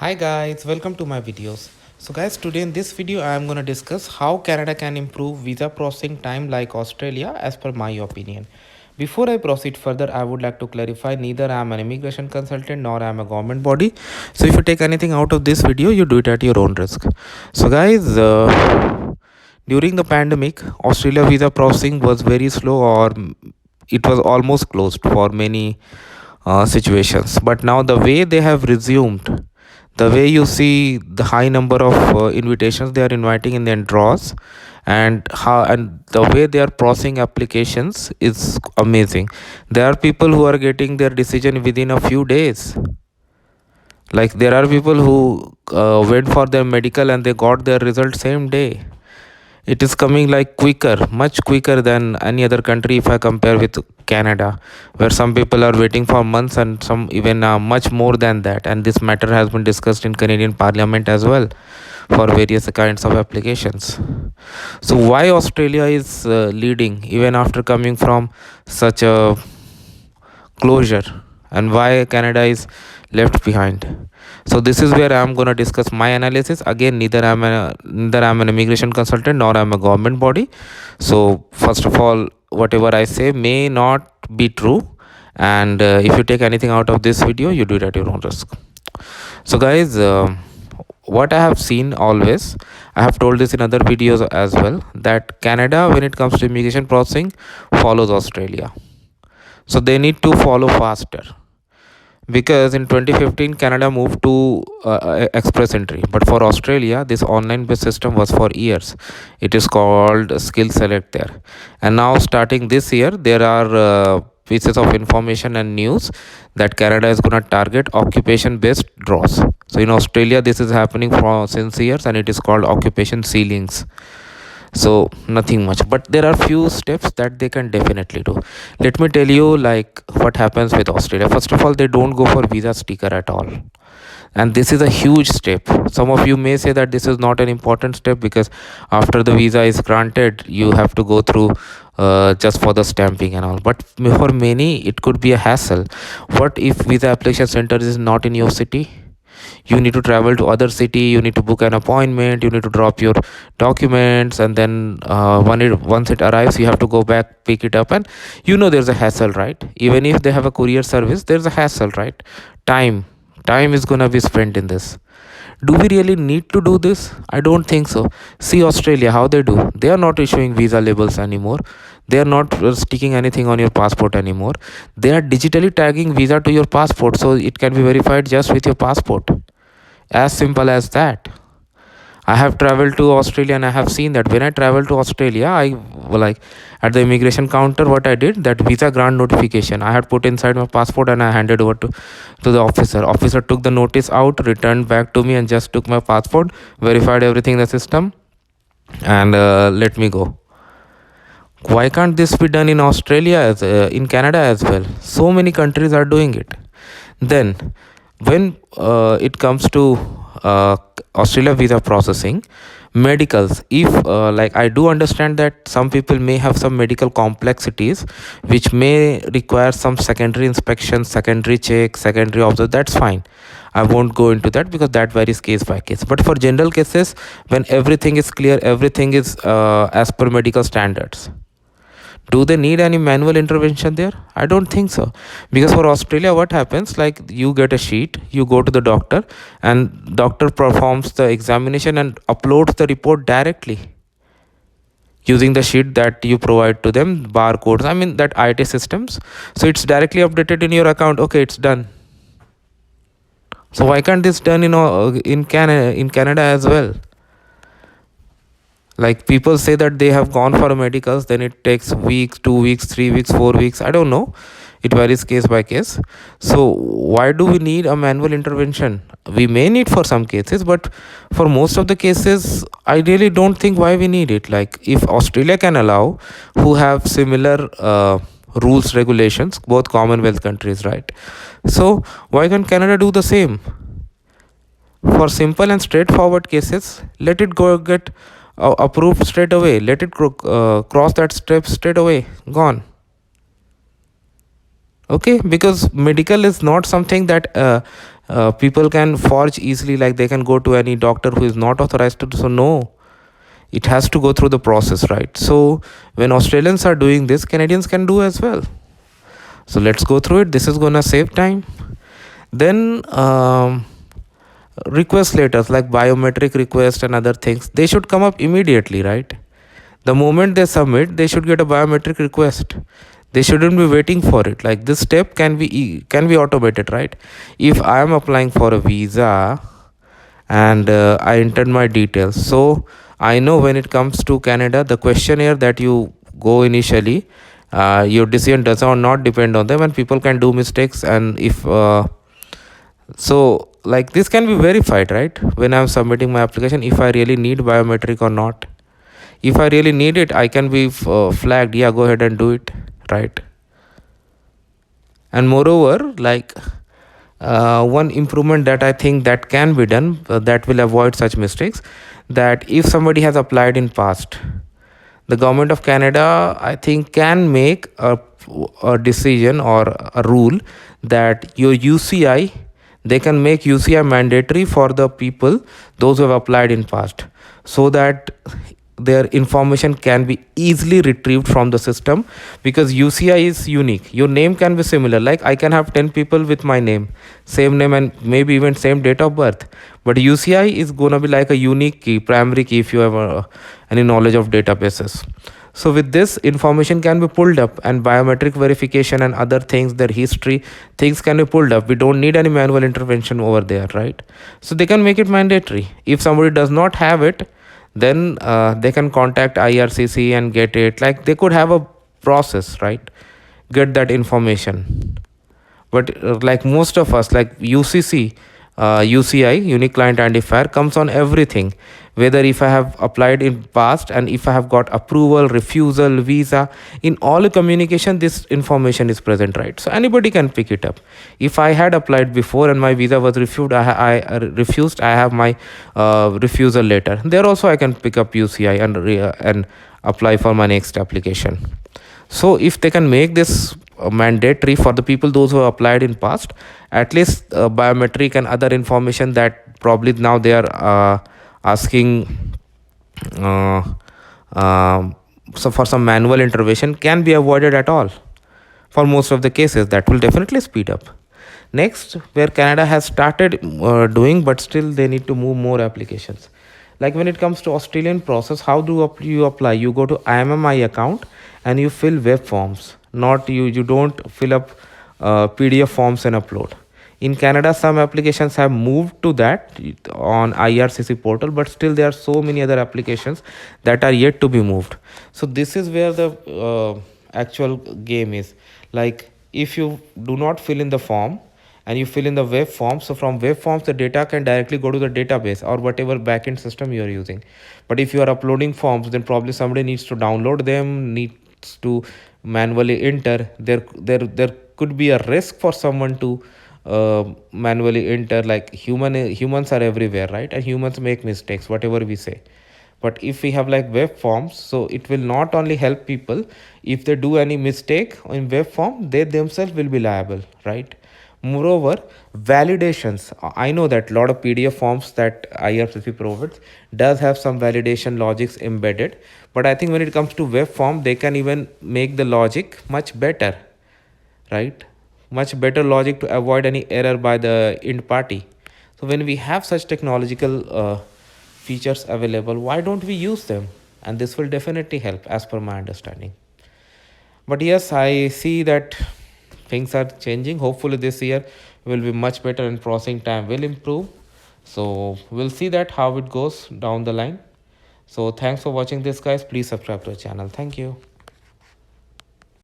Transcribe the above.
Hi guys, welcome to my videos. So guys, today in this video I am going to discuss how Canada can improve visa processing time like Australia as per my opinion. Before I proceed further, I would like to clarify neither I am an immigration consultant nor I am a government body. So if you take anything out of this video, you do it at your own risk. So guys, during the pandemic, Australia visa processing was very slow or it was almost closed for many situations. But now the way they have resumed, the way you see the high number of invitations they are inviting in their draws, and the way they are processing applications is amazing. There are people who are getting their decision within a few days. Like there are people who went for their medical and they got their result same day. It is coming like quicker, much quicker than any other country if I compare with Canada, where some people are waiting for months and some even much more than that. And this matter has been discussed in Canadian Parliament as well for various kinds of applications. So why Australia is leading even after coming from such a closure, and why Canada is left behind? So this is where I'm going to discuss my analysis. Again, neither I'm an immigration consultant nor I'm a government body. So first of all, whatever I say may not be true, and if you take anything out of this video, you do it at your own risk. So guys, what I have seen always, I have told this in other videos as well, that Canada, when it comes to immigration processing, follows Australia. So they need to follow faster, because in 2015 Canada moved to express entry, but for Australia this online based system was for years. It is called skill select there, and now starting this year there are pieces of information and news that Canada is going to target occupation based draws. So in Australia this is happening for since years, and it is called occupation ceilings. So nothing much, but there are few steps that they can definitely do. Let me tell you like what happens with Australia. First of all, they don't go for visa sticker at all, and this is a huge step. Some of you may say that this is not an important step because after the visa is granted you have to go through just for the stamping and all, but for many it could be a hassle. What if visa application center is not in your city? You need to travel to other city, you need to book an appointment, you need to drop your documents, and then once it arrives you have to go back, pick it up, and there's a hassle, right? Even if they have a courier service, there's a hassle, right? Time is gonna be spent in this. Do we really need to do this? I don't think so. See Australia, how they do. They are not issuing visa labels anymore. They are not sticking anything on your passport anymore. They are digitally tagging visa to your passport, so it can be verified just with your passport. As simple as that. I have traveled to Australia and I have seen that when I traveled to Australia, I like at the immigration counter, what I did, that visa grant notification I had put inside my passport and I handed over to the officer. Officer took the notice out, returned back to me, and just took my passport, verified everything in the system, and let me go. Why can't this be done in Australia in Canada as well? So many countries are doing it. Then when it comes to Australia visa processing, medicals, if like I do understand that some people may have some medical complexities which may require some secondary inspection, secondary check, secondary observe, that's fine. I won't go into that because that varies case by case. But for general cases, when everything is clear, everything is as per medical standards, do they need any manual intervention there? I don't think so, because for Australia what happens, like you get a sheet, you go to the doctor, and doctor performs the examination and uploads the report directly using the sheet that you provide to them, barcodes, I mean that IT systems. So it's directly updated in your account. Okay, it's done. So why can't this done in Canada as well? Like people say that they have gone for medicals, then it takes weeks, 2 weeks, 3 weeks, 4 weeks, I don't know, it varies case by case. So why do we need a manual intervention? We may need for some cases, but for most of the cases I really don't think why we need it. Like if Australia can allow, who have similar rules, regulations, both Commonwealth countries, right? So why can't Canada do the same? For simple and straightforward cases, let it go get approved straight away. Let it cross that step straight away, gone. Okay, because medical is not something that people can forge easily, like they can go to any doctor who is not authorized to do so. No, it has to go through the process, right? So when Australians are doing this, Canadians can do as well. So let's go through it. This is gonna save time. Then request letters like biometric request and other things, they should come up immediately, right? The moment they submit, they should get a biometric request. They shouldn't be waiting for it. Like this step can be automated, right? If I am applying for a visa and I entered my details, so I know when it comes to Canada, the questionnaire that you go initially, your decision does not depend on them, and people can do mistakes. And if so like this can be verified, right? When I'm submitting my application, if I really need biometric or not. If I really need it, I can be flagged, yeah, go ahead and do it, right? And moreover, like one improvement that I think that can be done, that will avoid such mistakes, that if somebody has applied in past, the government of Canada, I think, can make a decision or a rule that your UCI, they can make UCI mandatory for the people, those who have applied in past, so that their information can be easily retrieved from the system. Because UCI is unique, your name can be similar, like I can have 10 people with my name, same name, and maybe even same date of birth, but UCI is going to be like a unique key, primary key, if you have any knowledge of databases. So with this, information can be pulled up, and biometric verification and other things, their history, things can be pulled up. We don't need any manual intervention over there, right? So they can make it mandatory. If somebody does not have it, then they can contact IRCC and get it. Like they could have a process, right? Get that information. But like most of us, like UCC, UCI, unique client identifier, comes on everything. Whether if I have applied in past, and if I have got approval, refusal, visa, in all communication, this information is present, right? So anybody can pick it up. If I had applied before and my visa was refused, I refused, I have my refusal letter. There also I can pick up UCI and apply for my next application. So if they can make this mandatory for the people, those who have applied in past, at least biometric and other information that probably now they are asking uh, so for some manual intervention, can be avoided at all. For most of the cases, that will definitely speed up. Next, where Canada has started doing, but still they need to move more applications. Like when it comes to Australian process, how do you apply? You go to IMMI account and you fill web forms. Not you don't fill up PDF forms and upload. In Canada, some applications have moved to that on IRCC portal, but still there are so many other applications that are yet to be moved. So this is where the actual game is. Like if you do not fill in the form and you fill in the web form, so from web forms the data can directly go to the database or whatever backend system you are using. But if you are uploading forms, then probably somebody needs to download them, needs to manually enter. There could be a risk for someone to manually enter. Like humans are everywhere, right? And humans make mistakes, whatever we say. But if we have like web forms, so it will not only help people, if they do any mistake in web form, they themselves will be liable, right? Moreover, validations, I know that a lot of PDF forms that IRCC provides does have some validation logics embedded, but I think when it comes to web form, they can even make the logic much better, right? Much better logic to avoid any error by the end party. So when we have such technological features available, why don't we use them? And this will definitely help, as per my understanding. But yes, I see that things are changing. Hopefully this year will be much better and processing time will improve. So we'll see that how it goes down the line. So thanks for watching this, guys. Please subscribe to the channel. Thank you.